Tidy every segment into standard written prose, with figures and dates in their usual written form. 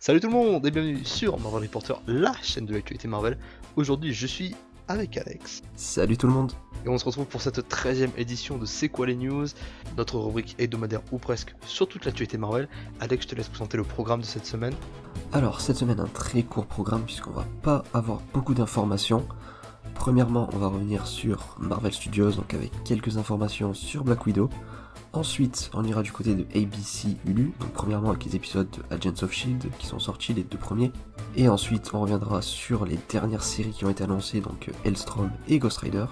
Salut tout le monde et bienvenue sur Marvel Reporter, la chaîne de l'actualité Marvel. Aujourd'hui je suis avec Alex. Salut tout le monde. Et on se retrouve pour cette 13e édition de C'est quoi les news, notre rubrique hebdomadaire ou presque sur toute l'actualité Marvel. Alex, je te laisse présenter le programme de cette semaine. Alors cette semaine un très court programme puisqu'on va pas avoir beaucoup d'informations. Premièrement on va revenir sur Marvel Studios, donc avec quelques informations sur Black Widow. Ensuite on ira du côté de ABC Hulu, donc premièrement avec les épisodes de Agents of S.H.I.E.L.D. qui sont sortis, les deux premiers. Et ensuite on reviendra sur les dernières séries qui ont été annoncées, donc Hellstrom et Ghost Rider.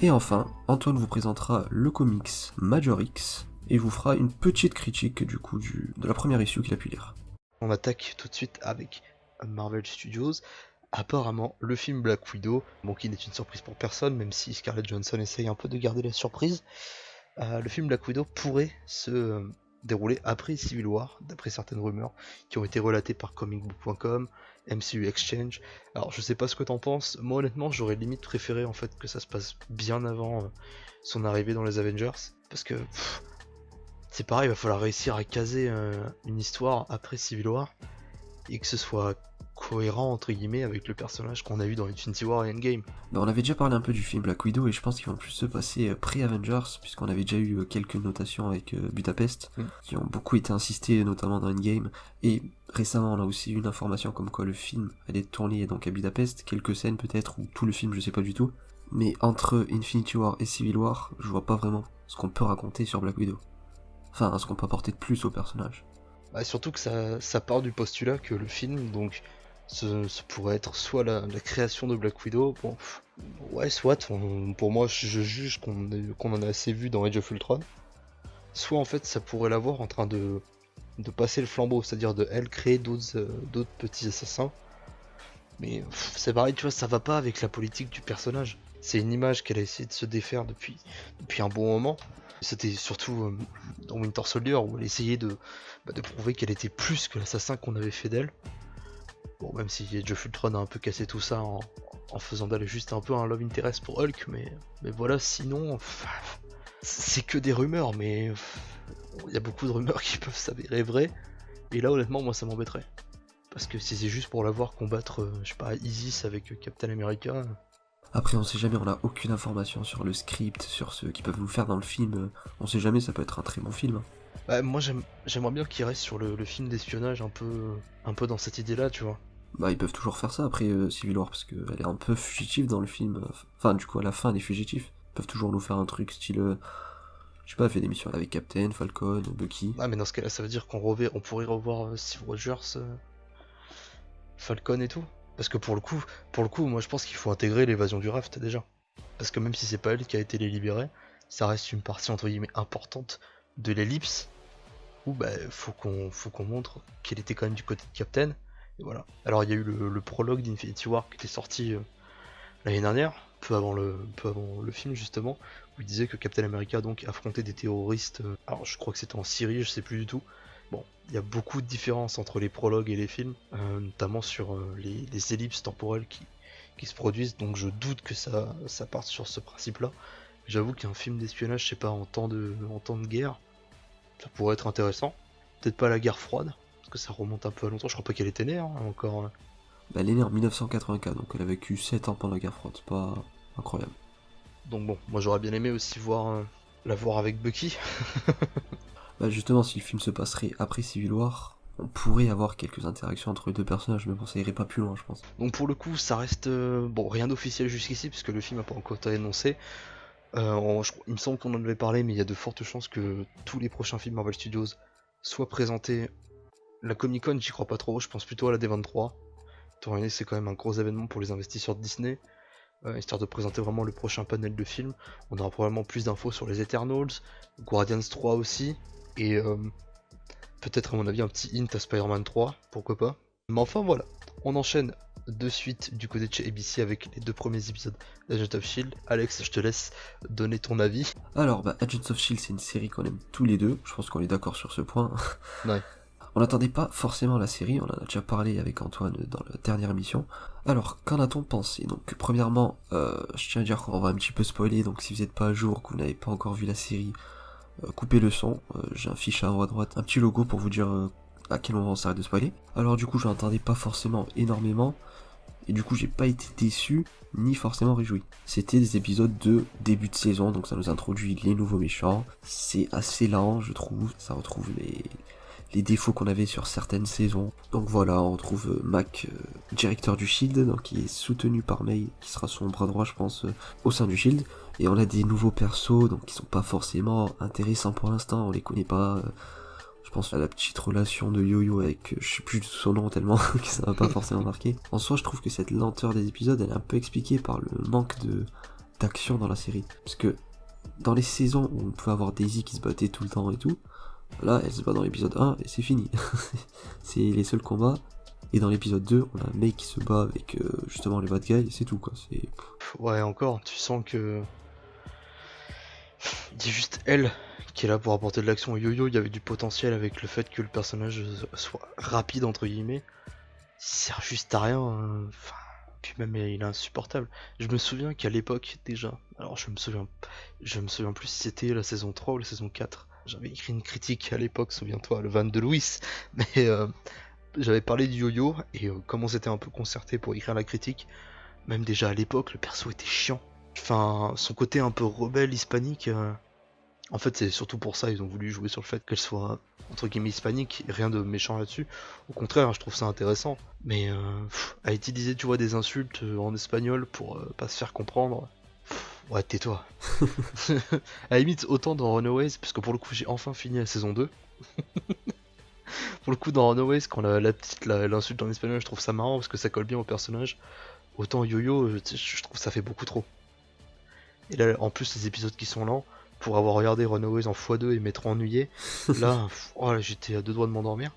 Et enfin, Antoine vous présentera le comics Major X et vous fera une petite critique du coup de la première issue qu'il a pu lire. On attaque tout de suite avec Marvel Studios. Apparemment, le film Black Widow, bon qui n'est une surprise pour personne, même si Scarlett Johansson essaye un peu de garder la surprise, le film Black Widow pourrait se dérouler après Civil War, d'après certaines rumeurs qui ont été relatées par comicbook.com, MCU Exchange. Alors je sais pas ce que t'en penses, moi honnêtement j'aurais limite préféré en fait que ça se passe bien avant son arrivée dans les Avengers, parce que c'est pareil, il va falloir réussir à caser une histoire après Civil War, et que ce soit cohérent entre guillemets avec le personnage qu'on a vu dans Infinity War et Endgame. Bah, on avait déjà parlé un peu du film Black Widow et je pense qu'ils vont plus se passer pré-Avengers puisqu'on avait déjà eu quelques notations avec Budapest qui ont beaucoup été insistées notamment dans Endgame, et récemment on a aussi eu une information comme quoi le film allait tourner donc à Budapest, quelques scènes peut-être ou tout le film je sais pas du tout, mais entre Infinity War et Civil War je vois pas vraiment ce qu'on peut raconter sur Black Widow, enfin ce qu'on peut apporter de plus au personnage. Bah, surtout que ça part du postulat que le film, donc, ce pourrait être soit la création de Black Widow, bon, ouais, soit, pour moi, je juge qu'on en a assez vu dans Age of Ultron, soit en fait, ça pourrait l'avoir en train de passer le flambeau, c'est-à-dire de elle créer d'autres petits assassins, mais c'est pareil, tu vois, ça va pas avec la politique du personnage. C'est une image qu'elle a essayé de se défaire depuis un bon moment. C'était surtout dans Winter Soldier où elle essayait de prouver qu'elle était plus que l'assassin qu'on avait fait d'elle. Bon, même si Geoff Ultron a un peu cassé tout ça en faisant d'elle juste un peu un love interest pour Hulk, mais voilà, sinon, c'est que des rumeurs, mais il y a beaucoup de rumeurs qui peuvent s'avérer vraies. Et là, honnêtement, moi, ça m'embêterait. Parce que si c'est juste pour la voir combattre, je sais pas, Isis avec Captain America. Après, on sait jamais, on a aucune information sur le script, sur ce qu'ils peuvent nous faire dans le film. On sait jamais, ça peut être un très bon film. Bah, moi, j'aimerais bien qu'il reste sur le film d'espionnage un peu dans cette idée-là, tu vois. Bah, ils peuvent toujours faire ça après Civil War, parce qu'elle est un peu fugitive dans le film. Enfin, du coup, à la fin, elle est fugitive. Ils peuvent toujours nous faire un truc style. Je sais pas, elle fait des missions avec Captain, Falcon, Bucky. Ah, mais dans ce cas-là, ça veut dire on pourrait revoir Steve Rogers, Falcon et tout. Parce que pour le coup, moi je pense qu'il faut intégrer l'évasion du raft déjà. Parce que même si c'est pas elle qui a été les libérer, ça reste une partie entre guillemets importante de l'ellipse où bah faut qu'on montre qu'elle était quand même du côté de Captain. Et voilà. Alors il y a eu le prologue d'Infinity War qui était sorti l'année dernière, peu avant le film justement, où il disait que Captain America donc affrontait des terroristes. Alors je crois que c'était en Syrie, je sais plus du tout. Bon, il y a beaucoup de différences entre les prologues et les films, notamment sur les ellipses temporelles qui se produisent, donc je doute que ça parte sur ce principe-là. J'avoue qu'un film d'espionnage, je sais pas, en temps de guerre, ça pourrait être intéressant. Peut-être pas la guerre froide, parce que ça remonte un peu à longtemps, je crois pas qu'elle était née encore. Bah, elle est née en 1984, donc elle a vécu 7 ans pendant la guerre froide, c'est pas incroyable. Donc bon, moi j'aurais bien aimé aussi la voir avec Bucky. Bah, justement, si le film se passerait après Civil War, on pourrait avoir quelques interactions entre les deux personnages, mais bon, ça irait pas plus loin, je pense. Donc pour le coup, ça reste bon, rien d'officiel jusqu'ici, puisque le film n'a pas encore été annoncé. Il me semble qu'on en avait parlé, mais il y a de fortes chances que tous les prochains films Marvel Studios soient présentés. La Comic Con, j'y crois pas trop, je pense plutôt à la D23. Étant donné c'est quand même un gros événement pour les investisseurs de Disney, histoire de présenter vraiment le prochain panel de films. On aura probablement plus d'infos sur les Eternals, Guardians 3 aussi, et peut-être à mon avis un petit hint à Spider-Man 3, pourquoi pas. Mais enfin voilà, on enchaîne de suite du côté de chez ABC avec les deux premiers épisodes d'Agents of S.H.I.E.L.D. Alex, je te laisse donner ton avis. Alors, bah, Agents of S.H.I.E.L.D. c'est une série qu'on aime tous les deux, je pense qu'on est d'accord sur ce point. Ouais. On n'attendait pas forcément la série, on en a déjà parlé avec Antoine dans la dernière émission. Alors, qu'en a-t-on pensé? Donc, premièrement, je tiens à dire qu'on va un petit peu spoiler, donc si vous n'êtes pas à jour, que vous n'avez pas encore vu la série, coupez le son. J'ai un fichier à droite, un petit logo pour vous dire à quel moment on s'arrête de spoiler. Alors du coup je n'entendais pas forcément énormément, et du coup j'ai pas été déçu, ni forcément réjoui. C'était des épisodes de début de saison, donc ça nous introduit les nouveaux méchants. C'est assez lent je trouve, ça retrouve les défauts qu'on avait sur certaines saisons. Donc voilà, on trouve Mac, directeur du Shield, donc qui est soutenu par May, qui sera son bras droit je pense, au sein du Shield. Et on a des nouveaux persos, donc qui sont pas forcément intéressants pour l'instant, on les connaît pas. Je pense à la petite relation de Yo-Yo avec, je sais plus du tout son nom tellement que ça m'a pas forcément marqué. En soi, je trouve que cette lenteur des épisodes, elle est un peu expliquée par le manque d'action dans la série. Parce que dans les saisons où on pouvait avoir Daisy qui se battait tout le temps et tout, là, elle se bat dans l'épisode 1 et c'est fini. C'est les seuls combats. Et dans l'épisode 2, on a un mec qui se bat avec justement les bad guys et c'est tout quoi. Ouais, encore, tu sens que. Il y a juste elle qui est là pour apporter de l'action. Yo-Yo, il y avait du potentiel avec le fait que le personnage soit rapide, entre guillemets. Il sert juste à rien. Enfin, puis même, il est insupportable. Je me souviens qu'à l'époque, déjà, alors je me souviens plus si c'était la saison 3 ou la saison 4. J'avais écrit une critique à l'époque, souviens-toi, le van de Louis. Mais j'avais parlé du Yo-Yo, et comme on s'était un peu concerté pour écrire la critique, même déjà à l'époque, le perso était chiant. Enfin, son côté un peu rebelle hispanique, en fait c'est surtout pour ça, ils ont voulu jouer sur le fait qu'elle soit entre guillemets hispanique, et rien de méchant là-dessus. Au contraire, je trouve ça intéressant. Mais à utiliser, tu vois, des insultes en espagnol pour pas se faire comprendre, ouais, tais-toi. À la limite, autant dans Runaways, parce que pour le coup j'ai enfin fini la saison 2. Pour le coup dans Runaways, quand l'insulte en espagnol, je trouve ça marrant parce que ça colle bien au personnage. Autant Yo-Yo, je trouve que ça fait beaucoup trop. Et là, en plus, les épisodes qui sont lents, pour avoir regardé Runaways en x2 et m'être ennuyé, là, oh, j'étais à deux doigts de m'endormir.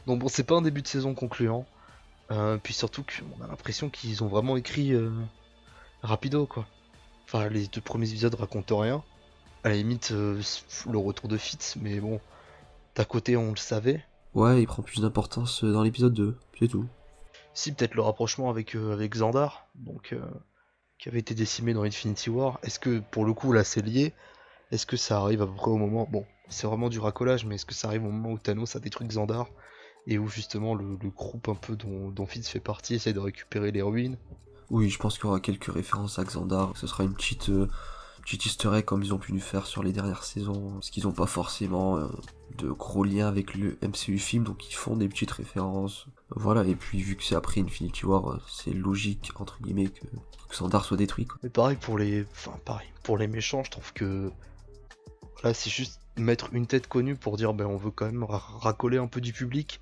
Donc bon, c'est pas un début de saison concluant. Puis surtout qu'on a l'impression qu'ils ont vraiment écrit rapido, quoi. Enfin, les 2 premiers épisodes racontent rien. À la limite, le retour de Fitz, mais bon, d'à côté, on le savait. Ouais, il prend plus d'importance dans l'épisode 2, c'est tout. Si, peut-être le rapprochement avec Xandar, donc qui avait été décimé dans Infinity War. Est-ce que pour le coup là c'est lié? Est-ce que ça arrive à peu près au moment, bon c'est vraiment du racolage, mais est-ce que ça arrive au moment où Thanos a détruit Xandar et où justement le groupe un peu dont Fitz fait partie essaie de récupérer les ruines? Oui, je pense qu'il y aura quelques références à Xandar, ce sera une petite easter egg comme ils ont pu nous faire sur les dernières saisons, parce qu'ils n'ont pas forcément de gros liens avec le MCU film, donc ils font des petites références. Voilà, et puis vu que c'est après Infinity War, c'est logique entre guillemets que Xandar soit détruit, quoi. Mais pareil pour les méchants, je trouve que là c'est juste mettre une tête connue pour dire ben on veut quand même racoler un peu du public.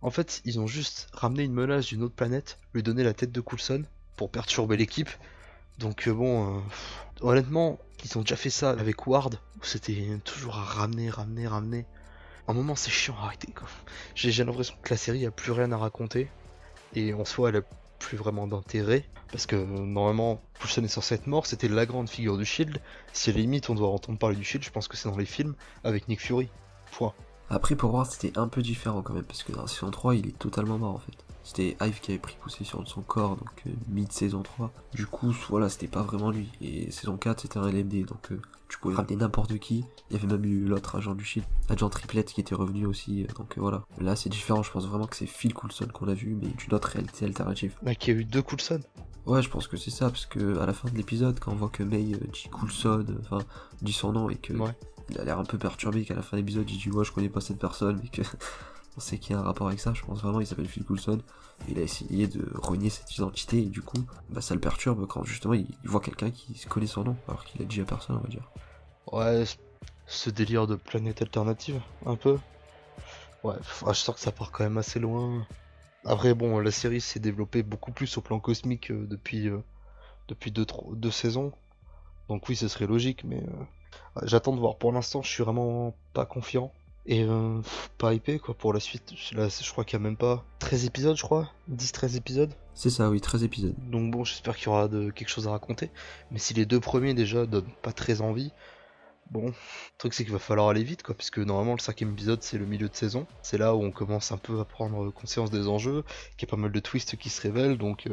En fait, ils ont juste ramené une menace d'une autre planète, lui donner la tête de Coulson pour perturber l'équipe. Donc bon, honnêtement, ils ont déjà fait ça avec Ward, où c'était toujours à ramener. Un moment c'est chiant, arrêtez quoi. J'ai l'impression que la série a plus rien à raconter, et en soi elle a plus vraiment d'intérêt, parce que normalement Coulson est censé être mort, c'était la grande figure du Shield. Si à la limite on doit entendre parler du Shield, je pense que c'est dans les films, avec Nick Fury. Point. Après pour voir c'était un peu différent quand même, parce que dans la saison 3 il est totalement mort en fait. C'était Hive qui avait pris possession de son corps, donc mid-saison 3. Du coup, voilà, c'était pas vraiment lui. Et saison 4, c'était un LMD, donc tu pouvais ramener n'importe qui. Il y avait même eu l'autre agent du Shield, agent Triplette, qui était revenu aussi, donc voilà. Là, c'est différent, je pense vraiment que c'est Phil Coulson qu'on a vu, mais d'une autre réalité alternative. Là, qu'il y a eu 2 Coulson. Ouais, je pense que c'est ça, parce que à la fin de l'épisode, quand on voit que May dit Coulson, enfin, dit son nom, et que ouais. Il a l'air un peu perturbé, qu'à la fin de l'épisode, il dit ouais, je connais pas cette personne, mais que on sait qu'il y a un rapport avec ça. Je pense vraiment il s'appelle Phil Coulson. Il a essayé de renier cette identité, et du coup, bah, ça le perturbe quand justement il voit quelqu'un qui connaît son nom, alors qu'il a dit à personne, on va dire. Ouais, ce délire de planète alternative, un peu. Ouais, je sens que ça part quand même assez loin. Après, bon, la série s'est développée beaucoup plus au plan cosmique depuis 2 saisons. Donc oui, ce serait logique, mais j'attends de voir. Pour l'instant, je suis vraiment pas confiant. Et pas hypé, quoi, pour la suite. Là, je crois qu'il y a même pas 13 épisodes, je crois. 10-13 épisodes. C'est ça, oui, 13 épisodes. Donc bon, j'espère qu'il y aura quelque chose à raconter. Mais si les 2 premiers, déjà, donnent pas très envie... Bon, le truc c'est qu'il va falloir aller vite quoi, puisque normalement le 5ème épisode c'est le milieu de saison. C'est là où on commence un peu à prendre conscience des enjeux, qu'il y a pas mal de twists qui se révèlent, donc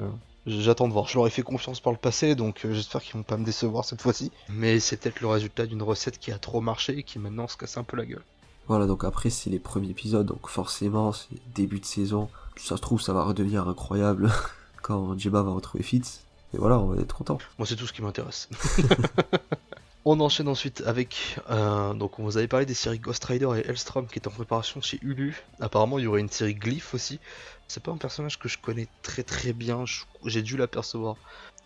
j'attends de voir. Je leur ai fait confiance par le passé, donc j'espère qu'ils vont pas me décevoir cette fois-ci. Mais c'est peut-être le résultat d'une recette qui a trop marché et qui maintenant se casse un peu la gueule. Voilà, donc après c'est les premiers épisodes, donc forcément c'est début de saison, ça se trouve ça va redevenir incroyable quand Jemma va retrouver Fitz, et voilà, on va être content. Moi, c'est tout ce qui m'intéresse. On enchaîne ensuite avec, donc on vous avait parlé des séries Ghost Rider et Hellstrom qui étaient en préparation chez Hulu. Apparemment il y aurait une série Glyph aussi. C'est pas un personnage que je connais très bien, j'ai dû l'apercevoir,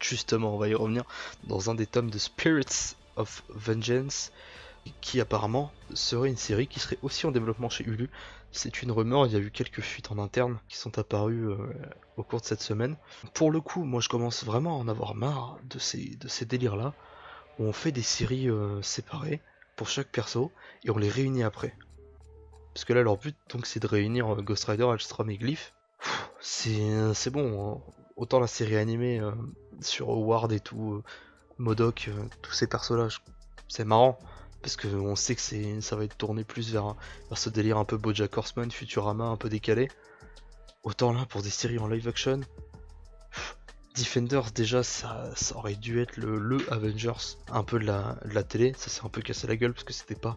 justement on va y revenir, dans un des tomes de Spirits of Vengeance, qui apparemment serait une série qui serait aussi en développement chez Hulu. C'est une rumeur, il y a eu quelques fuites en interne qui sont apparues au cours de cette semaine. Pour le coup, moi je commence vraiment à en avoir marre de ces délires là, où on fait des séries séparées pour chaque perso et on les réunit après. Parce que là leur but donc c'est de réunir Ghost Rider, Hellstrom et Glyph. C'est bon, hein. Autant la série animée sur Howard et tout, MODOK, tous ces personnages, c'est marrant. Parce qu'on sait que ça va être tourné plus vers ce délire un peu BoJack Horseman, Futurama, un peu décalé. Autant là, pour des séries en live action, Defenders déjà, ça aurait dû être le Avengers un peu de la télé. Ça s'est un peu cassé la gueule parce que c'était pas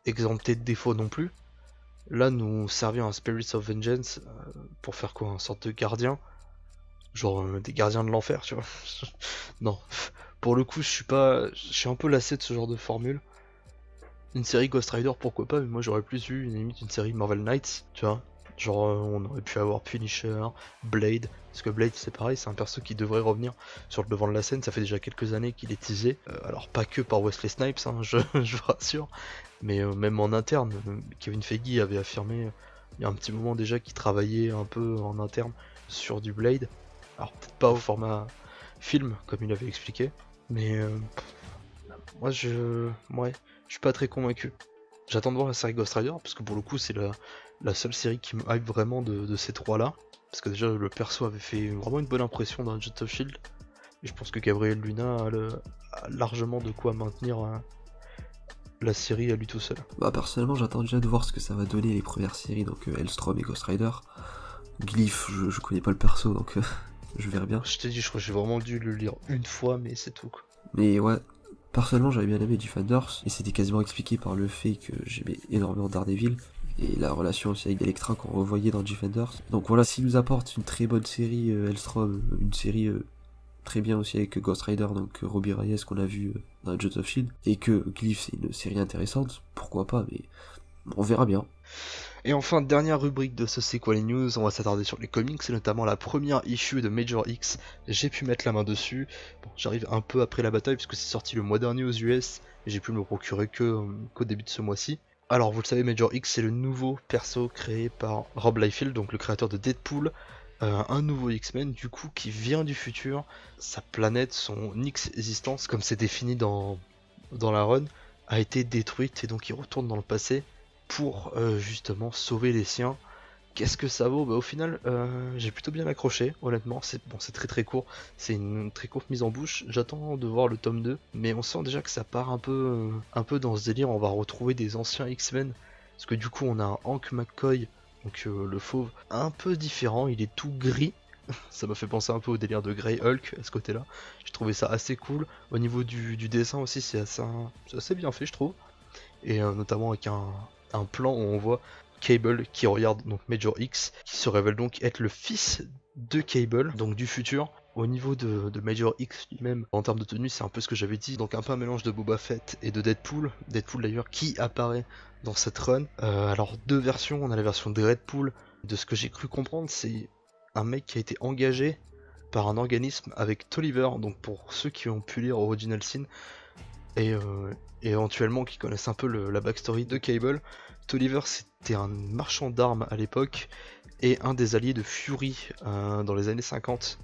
exempté de défauts non plus. Là, nous servir un Spirits of Vengeance pour faire quoi? Un sorte de gardien, genre des gardiens de l'enfer, tu vois. Non, pour le coup, je suis un peu lassé de ce genre de formule. Une série Ghost Rider, pourquoi pas, mais moi j'aurais plus vu limite une série Marvel Knights, tu vois. Genre on aurait pu avoir Punisher, Blade, parce que Blade c'est pareil, c'est un perso qui devrait revenir sur le devant de la scène, ça fait déjà quelques années qu'il est teasé, alors pas que par Wesley Snipes, hein, je vous rassure, mais même en interne, Kevin Feige avait affirmé il y a un petit moment déjà qu'il travaillait un peu en interne sur du Blade, alors peut-être pas au format film comme il avait expliqué, mais moi ouais, je suis pas très convaincu. J'attends de voir la série Ghost Rider parce que pour le coup c'est la seule série qui me hype vraiment de ces trois là. Parce que déjà le perso avait fait vraiment une bonne impression dans Agents of Shield. Et je pense que Gabriel Luna a largement de quoi maintenir la série à lui tout seul. Bah personnellement j'attends déjà de voir ce que ça va donner les premières séries, donc Hellstrom et Ghost Rider. Glyph, je connais pas le perso donc je verrai bien. Je t'ai dit, je crois que j'ai vraiment dû le lire une fois, mais c'est tout quoi. Mais ouais, personnellement j'avais bien aimé Defenders, et c'était quasiment expliqué par le fait que j'aimais énormément Daredevil, et la relation aussi avec Elektra qu'on revoyait dans Defenders. Donc voilà, s'il nous apporte une très bonne série Hellstrom, une série très bien aussi avec Ghost Rider, donc Robbie Reyes qu'on a vu dans Agents of Shield, et que Glyph c'est une série intéressante, pourquoi pas, mais on verra bien. Et enfin, dernière rubrique de ce C'est quoi les news, on va s'attarder sur les comics, et notamment la première issue de Major X. J'ai pu mettre la main dessus, bon, j'arrive un peu après la bataille puisque c'est sorti le mois dernier aux US, et j'ai pu me le procurer qu'au début de ce mois-ci. Alors vous le savez, Major X c'est le nouveau perso créé par Rob Liefeld, donc le créateur de Deadpool, un nouveau X-Men du coup qui vient du futur, sa planète, son X-existence, comme c'est défini dans la run, a été détruite et donc il retourne dans le passé pour justement sauver les siens. Qu'est-ce que ça vaut? Bah au final j'ai plutôt bien accroché, honnêtement. C'est très court, c'est une très courte mise en bouche. J'attends de voir le tome 2, mais on sent déjà que ça part un peu dans ce délire. On va retrouver des anciens X-Men, parce que du coup on a un Hank McCoy, donc le fauve, un peu différent, il est tout gris. Ça m'a fait penser un peu au délire de Grey Hulk à ce côté-là. J'ai trouvé ça assez cool. Au niveau du dessin aussi, c'est assez bien fait, je trouve. Et notamment avec un plan où on voit Cable qui regarde donc Major X, qui se révèle donc être le fils de Cable, donc du futur. Au niveau de Major X lui-même, en termes de tenue, c'est un peu ce que j'avais dit, donc un peu un mélange de Boba Fett et de Deadpool. Deadpool d'ailleurs qui apparaît dans cette run. Alors deux versions, on a la version de Deadpool. De ce que j'ai cru comprendre, c'est un mec qui a été engagé par un organisme avec Tolliver, donc pour ceux qui ont pu lire Original Sin, et éventuellement qui connaissent un peu la backstory de Cable. Tolliver c'était un marchand d'armes à l'époque et un des alliés de Fury dans les années 50.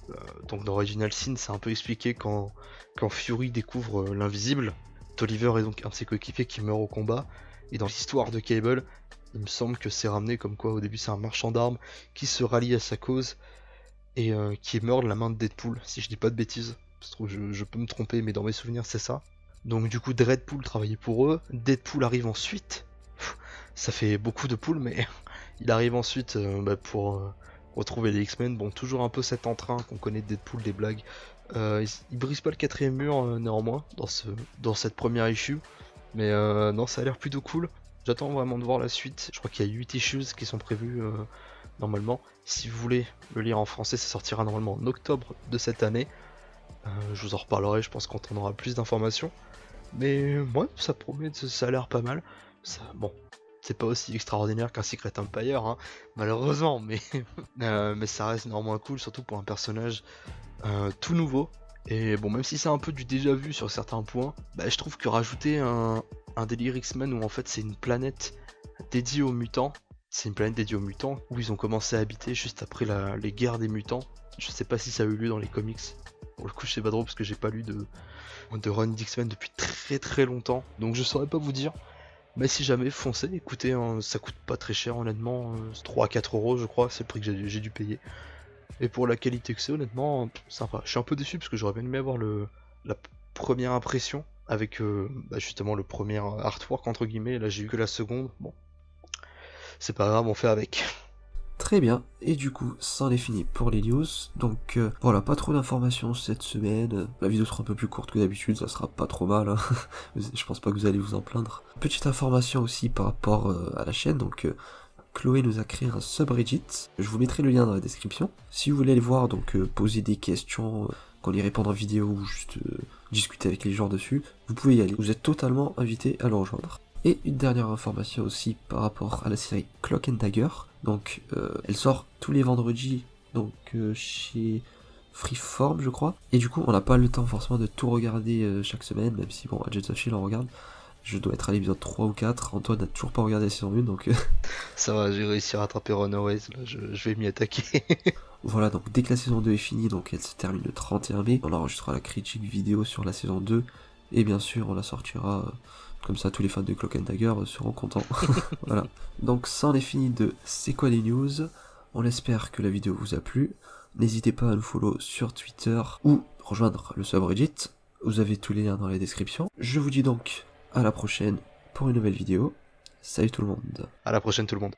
Donc dans Original Sin c'est un peu expliqué quand Fury découvre l'invisible. Tolliver est donc un de ses coéquipiers qui meurt au combat, et dans l'histoire de Cable, il me semble que c'est ramené comme quoi au début c'est un marchand d'armes qui se rallie à sa cause et qui meurt de la main de Deadpool, si je dis pas de bêtises. Je peux me tromper, mais dans mes souvenirs c'est ça. Donc du coup Deadpool travaillait pour eux, Deadpool arrive ensuite, ça fait beaucoup de poules, mais il arrive ensuite pour retrouver les X-Men. Bon, toujours un peu cet entrain qu'on connaît de Deadpool, des blagues. Il brise pas le quatrième mur néanmoins dans cette première issue, mais non, ça a l'air plutôt cool. J'attends vraiment de voir la suite. Je crois qu'il y a 8 issues qui sont prévus normalement. Si vous voulez le lire en français, ça sortira normalement en octobre de cette année. Je vous en reparlerai, je pense, quand on aura plus d'informations. Mais ouais, ça promet, ça a l'air pas mal. Bon, c'est pas aussi extraordinaire qu'un Secret Empire, hein, malheureusement, mais ça reste néanmoins cool, surtout pour un personnage tout nouveau. Et bon, même si c'est un peu du déjà vu sur certains points, bah, je trouve que rajouter un délire X-Men où en fait c'est une planète dédiée aux mutants, c'est une planète dédiée aux mutants où ils ont commencé à habiter juste après les guerres des mutants. Je sais pas si ça a eu lieu dans les comics. Pour le coup, je sais pas trop parce que j'ai pas lu de run d'X-Men depuis très très longtemps, donc je saurais pas vous dire. Mais si jamais, foncez, écoutez, hein, ça coûte pas très cher honnêtement, 3 à 4 euros je crois, c'est le prix que j'ai dû payer. Et pour la qualité que c'est, honnêtement, sympa. Je suis un peu déçu parce que j'aurais bien aimé avoir la première impression avec justement le premier artwork entre guillemets. Là j'ai eu que la seconde. Bon, c'est pas grave, on fait avec. Très bien, et du coup, c'en est fini pour les news. Donc voilà, pas trop d'informations cette semaine. La vidéo sera un peu plus courte que d'habitude, ça sera pas trop mal, hein. Je pense pas que vous allez vous en plaindre. Petite information aussi par rapport à la chaîne, donc Chloé nous a créé un subreddit, je vous mettrai le lien dans la description. Si vous voulez aller voir, donc poser des questions, qu'on y répond en vidéo ou juste discuter avec les gens dessus, vous pouvez y aller. Vous êtes totalement invité à le rejoindre. Et une dernière information aussi par rapport à la série Cloak and Dagger. Donc elle sort tous les vendredis donc chez Freeform je crois. Et du coup on n'a pas le temps forcément de tout regarder chaque semaine, même si bon Agents of Shield on regarde. Je dois être à l'épisode 3 ou 4, Antoine n'a toujours pas regardé la saison 1 donc... Ça va, j'ai réussi à rattraper Runaways, là je vais m'y attaquer. Voilà, donc dès que la saison 2 est finie, donc elle se termine le 31 mai, on enregistrera la critique vidéo sur la saison 2, et bien sûr on la sortira, comme ça tous les fans de Cloak and Dagger seront contents. Voilà, donc ça en est fini de C'est quoi les news, on espère que la vidéo vous a plu, n'hésitez pas à nous follow sur Twitter, ou rejoindre le subreddit, vous avez tous les liens dans la description. Je vous dis donc à la prochaine pour une nouvelle vidéo, salut tout le monde. À la prochaine tout le monde.